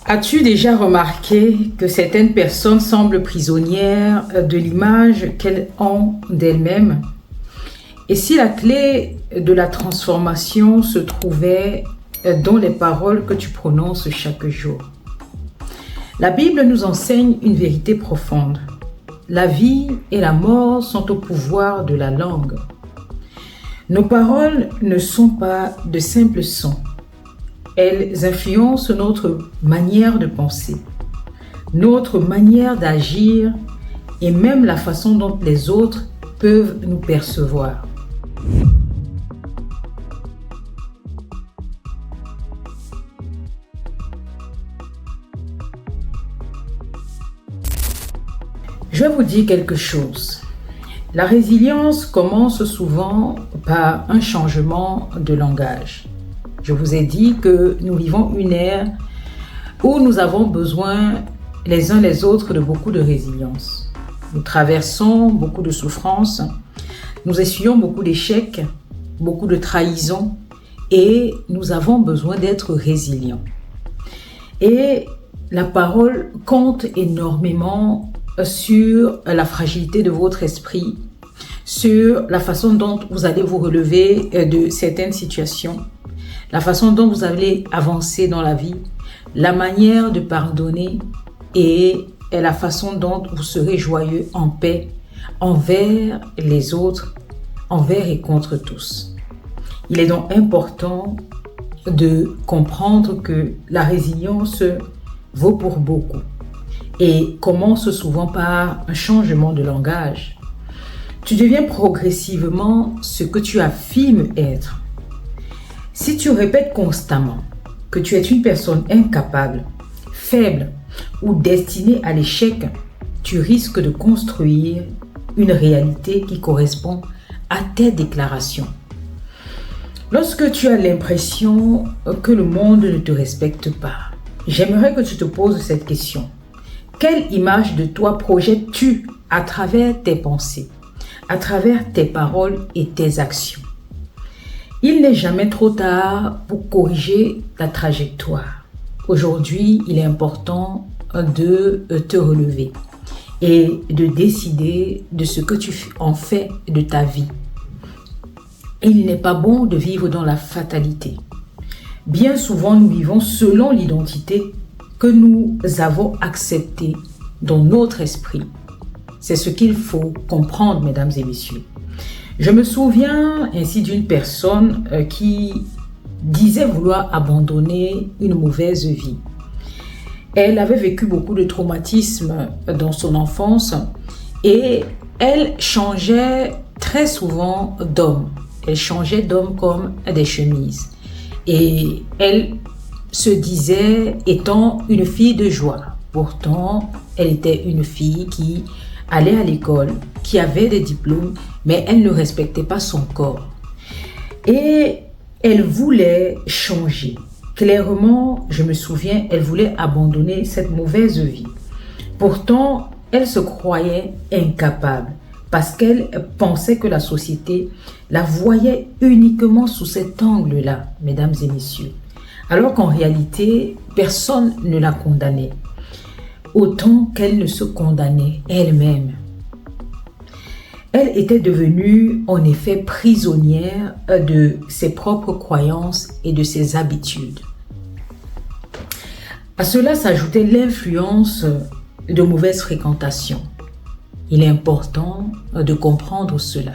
As-tu déjà remarqué que certaines personnes semblent prisonnières de l'image qu'elles ont d'elles-mêmes? Et si la clé de la transformation se trouvait dans les paroles que tu prononces chaque jour? La Bible nous enseigne une vérité profonde. La vie et la mort sont au pouvoir de la langue. Nos paroles ne sont pas de simples sons. Elles influencent notre manière de penser, notre manière d'agir et même la façon dont les autres peuvent nous percevoir. Je vais vous dire quelque chose. La résilience commence souvent par un changement de langage. Je vous ai dit que nous vivons une ère où nous avons besoin les uns les autres de beaucoup de résilience. Nous traversons beaucoup de souffrances, nous essuyons beaucoup d'échecs, beaucoup de trahisons et nous avons besoin d'être résilients. Et la parole compte énormément sur la fragilité de votre esprit, sur la façon dont vous allez vous relever de certaines situations, la façon dont vous allez avancer dans la vie, la manière de pardonner et la façon dont vous serez joyeux en paix envers les autres, envers et contre tous. Il est donc important de comprendre que la résilience vaut pour beaucoup et commence souvent par un changement de langage. Tu deviens progressivement ce que tu affirmes être. Si tu répètes constamment que tu es une personne incapable, faible ou destinée à l'échec, tu risques de construire une réalité qui correspond à tes déclarations. Lorsque tu as l'impression que le monde ne te respecte pas, j'aimerais que tu te poses cette question. Quelle image de toi projettes-tu à travers tes pensées, à travers tes paroles et tes actions? Il n'est jamais trop tard pour corriger ta trajectoire. Aujourd'hui, il est important de te relever et de décider de ce que tu en fais de ta vie. Il n'est pas bon de vivre dans la fatalité. Bien souvent, nous vivons selon l'identité que nous avons acceptée dans notre esprit. C'est ce qu'il faut comprendre, mesdames et messieurs. Je me souviens ainsi d'une personne qui disait vouloir abandonner une mauvaise vie. Elle avait vécu beaucoup de traumatismes dans son enfance et elle changeait très souvent d'homme. Elle changeait d'homme comme des chemises. Et elle se disait étant une fille de joie. Pourtant, elle était une fille qui allait à l'école, qui avait des diplômes, mais elle ne respectait pas son corps. Et elle voulait changer. Clairement, je me souviens, elle voulait abandonner cette mauvaise vie. Pourtant, elle se croyait incapable parce qu'elle pensait que la société la voyait uniquement sous cet angle-là, mesdames et messieurs. Alors qu'en réalité, personne ne la condamnait, autant qu'elle ne se condamnait elle-même. Elle était devenue en effet prisonnière de ses propres croyances et de ses habitudes. À cela s'ajoutait l'influence de mauvaises fréquentations. Il est important de comprendre cela.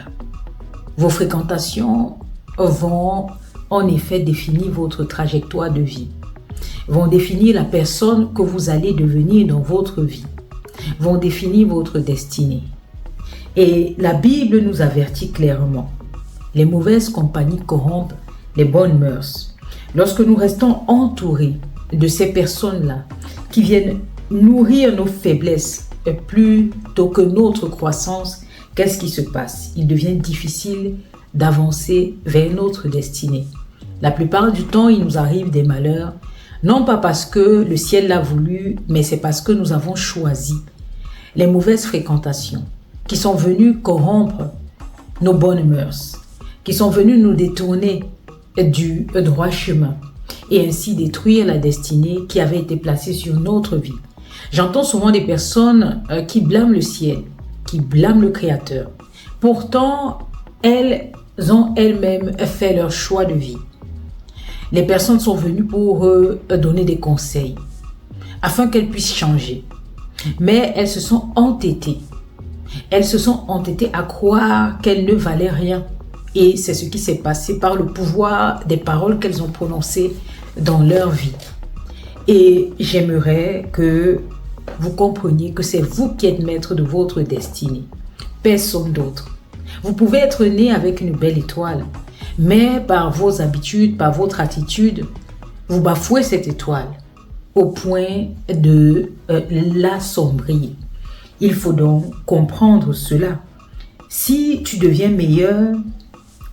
Vos fréquentations vont en effet définir votre trajectoire de vie, vont définir la personne que vous allez devenir dans votre vie, vont définir votre destinée. Et la Bible nous avertit clairement, les mauvaises compagnies corrompent les bonnes mœurs. Lorsque nous restons entourés de ces personnes-là qui viennent nourrir nos faiblesses plutôt que notre croissance, qu'est-ce qui se passe? Il devient difficile d'avancer vers notre destinée. La plupart du temps, il nous arrive des malheurs, non pas parce que le ciel l'a voulu, mais c'est parce que nous avons choisi les mauvaises fréquentations qui sont venues corrompre nos bonnes mœurs, qui sont venues nous détourner du droit chemin, et ainsi détruire la destinée qui avait été placée sur notre vie. J'entends souvent des personnes qui blâment le ciel, qui blâment le Créateur. Pourtant, elles ont elles-mêmes fait leur choix de vie. Les personnes sont venues pour donner des conseils, afin qu'elles puissent changer. Mais elles se sont entêtées. Elles se sont entêtées à croire qu'elles ne valaient rien. Et c'est ce qui s'est passé par le pouvoir des paroles qu'elles ont prononcées dans leur vie. Et j'aimerais que vous compreniez que c'est vous qui êtes maître de votre destinée. Personne d'autre. Vous pouvez être né avec une belle étoile, mais par vos habitudes, par votre attitude, vous bafouez cette étoile au point de l'assombrir. Il faut donc comprendre cela. Si tu deviens meilleur,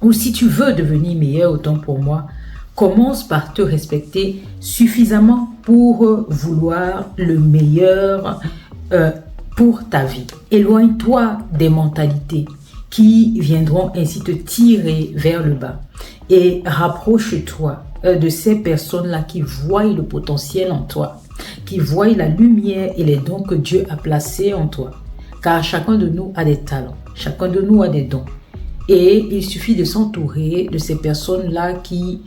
ou si tu veux devenir meilleur, autant pour moi, commence par te respecter suffisamment pour vouloir le meilleur pour ta vie. Éloigne-toi des mentalités qui viendront ainsi te tirer vers le bas et rapproche-toi de ces personnes-là qui voient le potentiel en toi, qui voient la lumière et les dons que Dieu a placés en toi. Car chacun de nous a des talents, chacun de nous a des dons. Et il suffit de s'entourer de ces personnes-là qui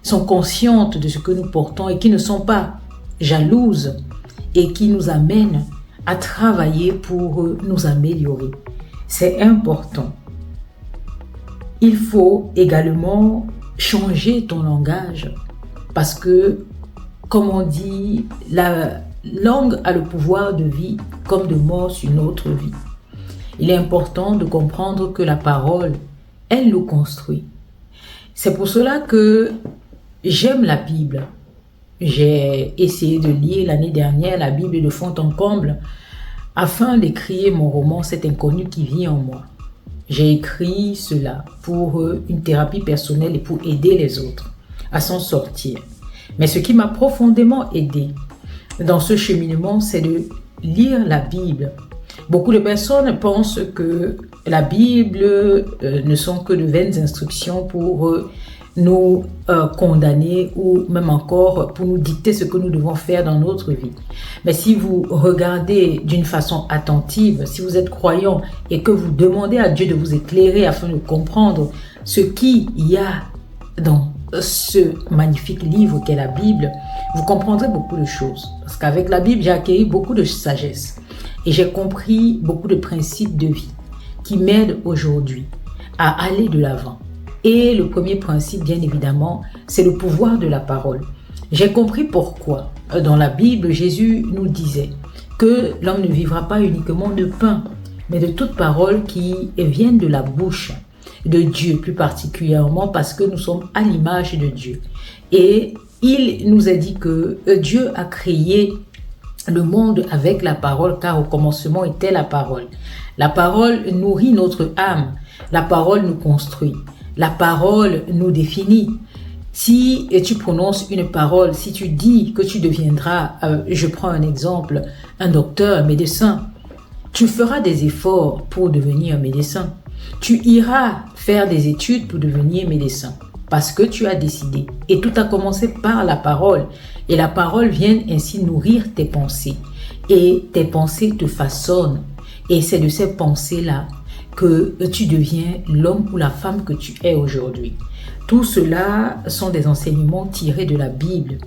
sont conscientes de ce que nous portons et qui ne sont pas jalouses et qui nous amènent à travailler pour nous améliorer. C'est important. Il faut également changer ton langage parce que, comme on dit, la langue a le pouvoir de vie comme de mort sur notre vie. Il est important de comprendre que la parole, elle nous construit. C'est pour cela que j'aime la Bible. J'ai essayé de lire l'année dernière la Bible de fond en comble afin d'écrire mon roman « Cet inconnu qui vit en moi ». J'ai écrit cela pour une thérapie personnelle et pour aider les autres à s'en sortir. Mais ce qui m'a profondément aidé dans ce cheminement, c'est de lire la Bible. Beaucoup de personnes pensent que la Bible ne sont que de vaines instructions pour nous condamner ou même encore pour nous dicter ce que nous devons faire dans notre vie. Mais si vous regardez d'une façon attentive, si vous êtes croyant et que vous demandez à Dieu de vous éclairer afin de comprendre ce qu'il y a dans ce magnifique livre qu'est la Bible, vous comprendrez beaucoup de choses. Parce qu'avec la Bible, j'ai acquis beaucoup de sagesse et j'ai compris beaucoup de principes de vie qui m'aident aujourd'hui à aller de l'avant. Et le premier principe, bien évidemment, c'est le pouvoir de la parole. J'ai compris pourquoi. Dans la Bible, Jésus nous disait que l'homme ne vivra pas uniquement de pain, mais de toute parole qui vient de la bouche de Dieu, plus particulièrement parce que nous sommes à l'image de Dieu. Et il nous a dit que Dieu a créé le monde avec la parole, car au commencement était la parole. La parole nourrit notre âme. La parole nous construit. La parole nous définit. Si tu prononces une parole, si tu dis que tu deviendras, je prends un exemple, un docteur, un médecin, tu feras des efforts pour devenir un médecin. Tu iras faire des études pour devenir médecin parce que tu as décidé. Et tout a commencé par la parole. Et la parole vient ainsi nourrir tes pensées. Et tes pensées te façonnent. Et c'est de ces pensées-là que tu deviens l'homme ou la femme que tu es aujourd'hui. Tout cela sont des enseignements tirés de la Bible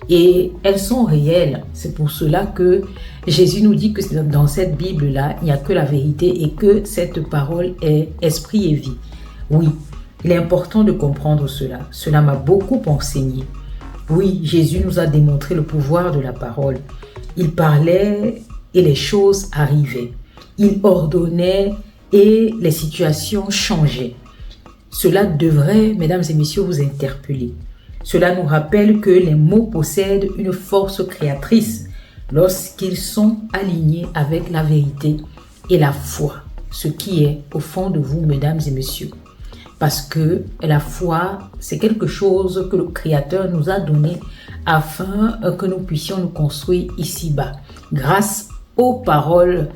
et elles sont réelles. C'est pour cela que Jésus nous dit que dans cette Bible-là, il n'y a que la vérité et que cette parole est esprit et vie. Oui, il est important de comprendre cela. Cela m'a beaucoup enseigné. Oui, Jésus nous a démontré le pouvoir de la parole. Il parlait et les choses arrivaient. Il ordonnait et les situations changeaient. Cela devrait, mesdames et messieurs, vous interpeller. Cela nous rappelle que les mots possèdent une force créatrice lorsqu'ils sont alignés avec la vérité et la foi, ce qui est au fond de vous, mesdames et messieurs. Parce que la foi, c'est quelque chose que le Créateur nous a donné afin que nous puissions nous construire ici-bas, grâce aux paroles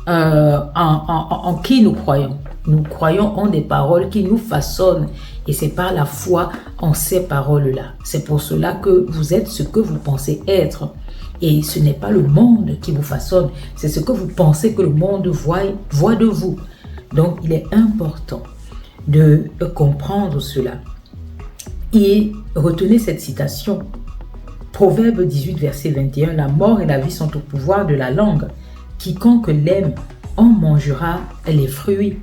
en qui nous croyons. Nous croyons en des paroles qui nous façonnent Et c'est par la foi en ces paroles-là. C'est pour cela que vous êtes ce que vous pensez être. Et ce n'est pas le monde qui vous façonne, c'est ce que vous pensez que le monde voit de vous. Donc, il est important de comprendre cela. Et retenez cette citation. Proverbe 18, verset 21, « La mort et la vie sont au pouvoir de la langue. Quiconque l'aime en mangera les fruits. »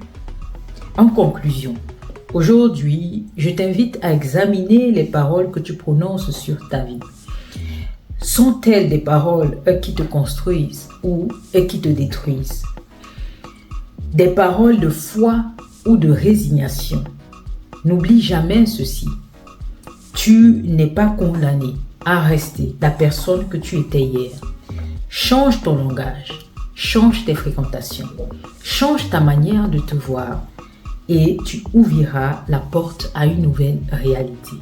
En conclusion, aujourd'hui, je t'invite à examiner les paroles que tu prononces sur ta vie. Sont-elles des paroles qui te construisent ou qui te détruisent? Des paroles de foi ou de résignation? N'oublie jamais ceci. Tu n'es pas condamné à rester la personne que tu étais hier. Change ton langage, change tes fréquentations, change ta manière de te voir et tu ouvriras la porte à une nouvelle réalité.